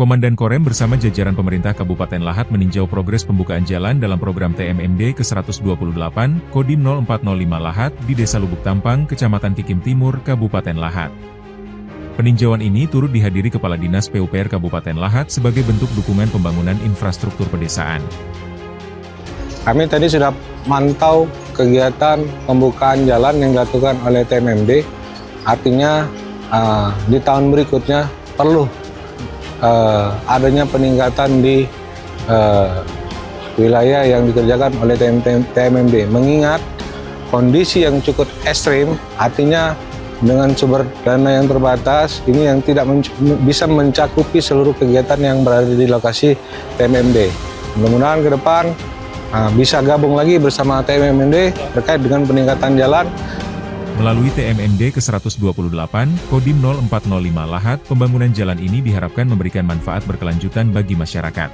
Komandan Korem bersama jajaran pemerintah Kabupaten Lahat meninjau progres pembukaan jalan dalam program TMMD ke-128, Kodim 0405 Lahat di Desa Lubuk Tampang, Kecamatan Kikim Timur, Kabupaten Lahat. Peninjauan ini turut dihadiri Kepala Dinas PUPR Kabupaten Lahat sebagai bentuk dukungan pembangunan infrastruktur pedesaan. Kami tadi sudah mantau kegiatan pembukaan jalan yang dilakukan oleh TMMD, artinya di tahun berikutnya perlu adanya peningkatan di wilayah yang dikerjakan oleh TMMD, mengingat kondisi yang cukup ekstrim, artinya dengan sumber dana yang terbatas, ini yang tidak bisa mencakupi seluruh kegiatan yang berada di lokasi TMMD. Mudah-mudahan ke depan bisa gabung lagi bersama TMMD terkait dengan peningkatan jalan. Melalui TMMD ke-128, Kodim 0405 Lahat, pembangunan jalan ini diharapkan memberikan manfaat berkelanjutan bagi masyarakat.